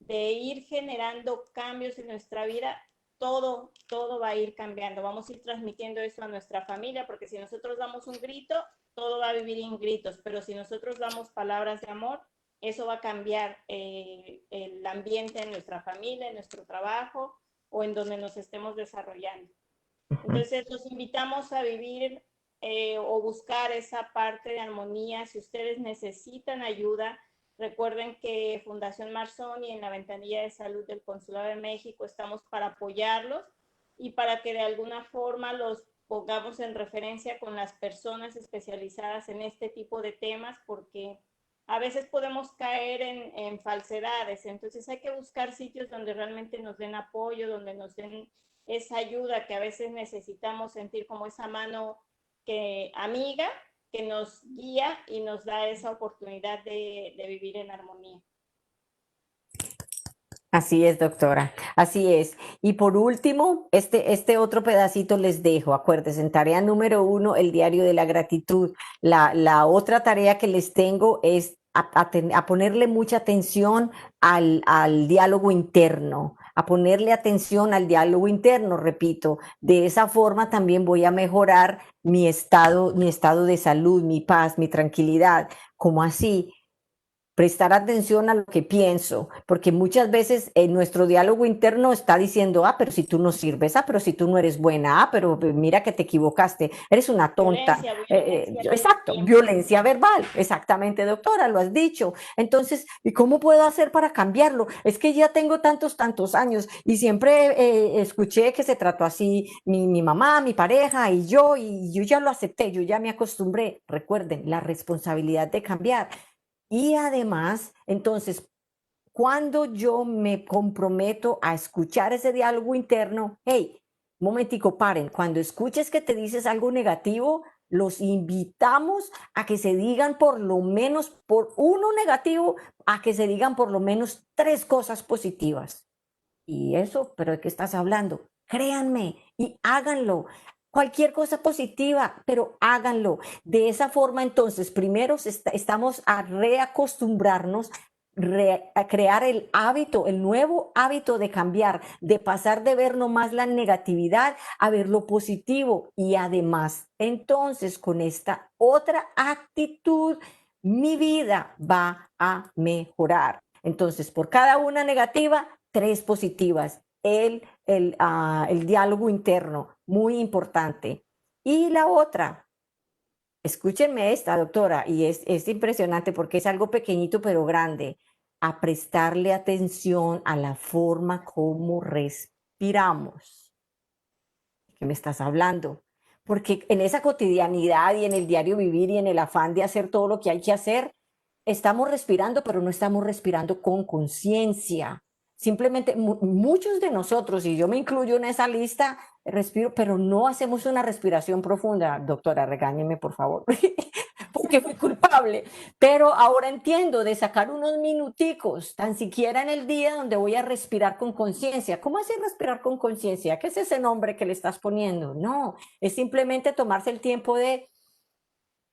de ir generando cambios en nuestra vida, todo va a ir cambiando. Vamos a ir transmitiendo eso a nuestra familia, porque si nosotros damos un grito, todo va a vivir en gritos, pero si nosotros damos palabras de amor, eso va a cambiar el ambiente en nuestra familia, en nuestro trabajo o en donde nos estemos desarrollando. Entonces, los invitamos a vivir o buscar esa parte de armonía. Si ustedes necesitan ayuda, recuerden que Fundación Marzón y en la Ventanilla de Salud del Consulado de México estamos para apoyarlos y para que de alguna forma los pongamos en referencia con las personas especializadas en este tipo de temas, porque a veces podemos caer en falsedades. Entonces hay que buscar sitios donde realmente nos den apoyo, donde nos den esa ayuda que a veces necesitamos sentir, como esa mano amiga que nos guía y nos da esa oportunidad de vivir en armonía. Así es, doctora, así es. Y por último, este otro pedacito les dejo. Acuérdense, en tarea número 1, el diario de la gratitud. La otra tarea que les tengo es a ponerle mucha atención al diálogo interno, a ponerle atención al diálogo interno, repito. De esa forma también voy a mejorar mi estado de salud, mi paz, mi tranquilidad. ¿Cómo así? Prestar atención a lo que pienso, porque muchas veces en nuestro diálogo interno está diciendo, pero si tú no sirves, pero si tú no eres buena, pero mira que te equivocaste, eres una tonta. Violencia todo el Exacto, tiempo. violencia verbal, exactamente, doctora, lo has dicho. Entonces, ¿y cómo puedo hacer para cambiarlo? Es que ya tengo tantos años y siempre escuché que se trató así mi mamá, mi pareja y yo ya lo acepté, yo ya me acostumbré. Recuerden, la responsabilidad de cambiar. Y además, entonces, cuando yo me comprometo a escuchar ese diálogo interno, hey, momentico, paren, cuando escuches que te dices algo negativo, los invitamos a que se digan por lo menos, por uno negativo, a que se digan por lo menos 3 cosas positivas. Y eso, pero ¿de qué estás hablando? Créanme y háganlo. Cualquier cosa positiva, pero háganlo. De esa forma, entonces, primero estamos a reacostumbrarnos a crear el hábito, el nuevo hábito de cambiar, de pasar de ver nomás la negatividad a ver lo positivo. Y además, entonces, con esta otra actitud, mi vida va a mejorar. Entonces, por cada una negativa, 3 positivas. El diálogo interno, muy importante. Y la otra, escúchenme esta, doctora, y es impresionante porque es algo pequeñito pero grande, a prestarle atención a la forma como respiramos. ¿Qué me estás hablando? Porque en esa cotidianidad y en el diario vivir y en el afán de hacer todo lo que hay que hacer, estamos respirando, pero no estamos respirando con conciencia. Simplemente muchos de nosotros, y yo me incluyo en esa lista, respiro, pero no hacemos una respiración profunda. Doctora, regáñeme, por favor, porque fui culpable. Pero ahora entiendo de sacar unos minuticos, tan siquiera en el día, donde voy a respirar con conciencia. ¿Cómo así respirar con conciencia? ¿Qué es ese nombre que le estás poniendo? No, es simplemente tomarse el tiempo de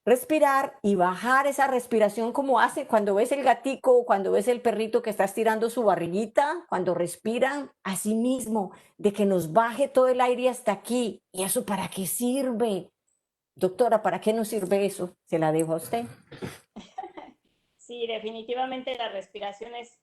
respirar y bajar esa respiración como hace cuando ves el gatico, cuando ves el perrito que está estirando su barriguita, cuando respiran, así mismo, de que nos baje todo el aire hasta aquí. ¿Y eso para qué sirve? Doctora, ¿para qué nos sirve eso? Se la dejo a usted. Sí, definitivamente la respiración es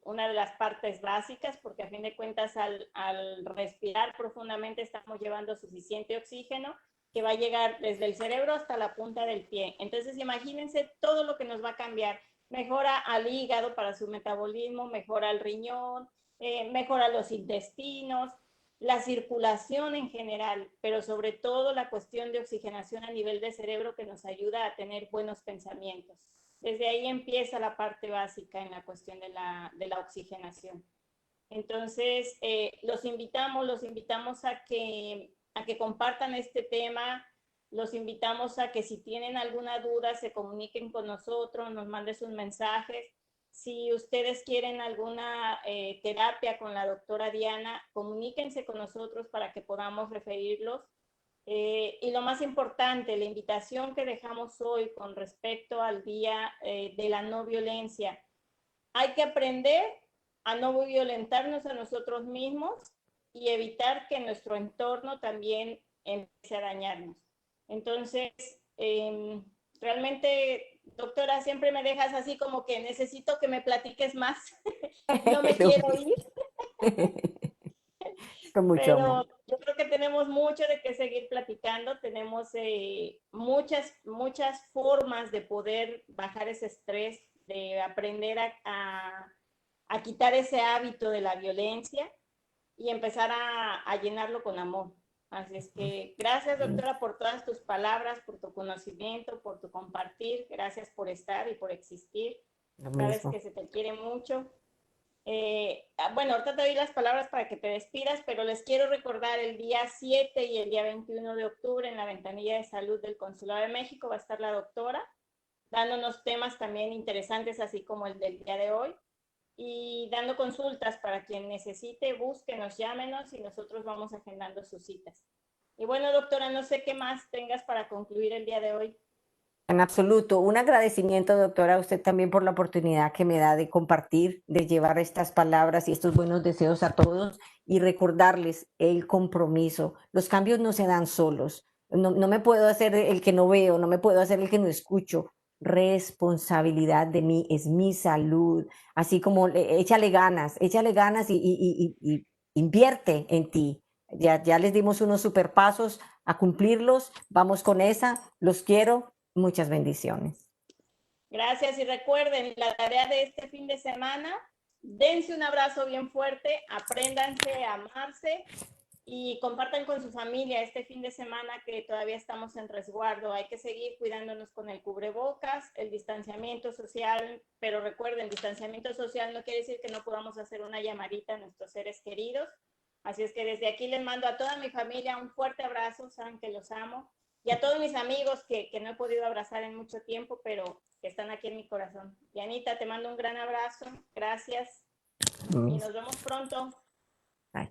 una de las partes básicas porque a fin de cuentas al respirar profundamente estamos llevando suficiente oxígeno que va a llegar desde el cerebro hasta la punta del pie. Entonces imagínense todo lo que nos va a cambiar. Mejora al hígado para su metabolismo, mejora al riñón, mejora los intestinos, la circulación en general, pero sobre todo la cuestión de oxigenación a nivel de cerebro que nos ayuda a tener buenos pensamientos. Desde ahí empieza la parte básica en la cuestión de la oxigenación. Entonces, los invitamos a que compartan este tema, los invitamos a que si tienen alguna duda se comuniquen con nosotros, nos manden sus mensajes. Si ustedes quieren alguna terapia con la doctora Diana, comuníquense con nosotros para que podamos referirlos. Y lo más importante, la invitación que dejamos hoy con respecto al Día de la No Violencia. Hay que aprender a no violentarnos a nosotros mismos y evitar que nuestro entorno también empiece a dañarnos. Entonces, realmente, doctora, siempre me dejas así como que necesito que me platiques más. No me quiero ir. Con mucho amor. Pero yo creo que tenemos mucho de qué seguir platicando, tenemos muchas formas de poder bajar ese estrés, de aprender a quitar ese hábito de la violencia y empezar a llenarlo con amor. Así es que gracias, doctora, por todas tus palabras, por tu conocimiento, por tu compartir. Gracias por estar y por existir. Lo Sabes mismo. que se te quiere mucho. Bueno, ahorita te doy las palabras para que te despidas, pero les quiero recordar el día 7 y el día 21 de octubre en la ventanilla de salud del Consulado de México va a estar la doctora dándonos temas también interesantes, así como el del día de hoy, y dando consultas para quien necesite, búsquenos, llámenos y nosotros vamos agendando sus citas. Y bueno, doctora, no sé qué más tengas para concluir el día de hoy. En absoluto. Un agradecimiento, doctora, a usted también por la oportunidad que me da de compartir, de llevar estas palabras y estos buenos deseos a todos y recordarles el compromiso. Los cambios no se dan solos. No me puedo hacer el que no veo, no me puedo hacer el que no escucho. Responsabilidad de mí, es mi salud. Así como échale ganas y invierte en ti. Ya les dimos unos super pasos a cumplirlos. Vamos con esa. Los quiero. Muchas bendiciones. Gracias y recuerden la tarea de este fin de semana. Dense un abrazo bien fuerte, apréndanse a amarse y compartan con su familia este fin de semana que todavía estamos en resguardo. Hay que seguir cuidándonos con el cubrebocas, el distanciamiento social, pero recuerden, distanciamiento social no quiere decir que no podamos hacer una llamadita a nuestros seres queridos. Así es que desde aquí les mando a toda mi familia un fuerte abrazo, saben que los amo, y a todos mis amigos que no he podido abrazar en mucho tiempo, pero que están aquí en mi corazón. Dianita, te mando un gran abrazo, gracias y nos vemos pronto. Bye.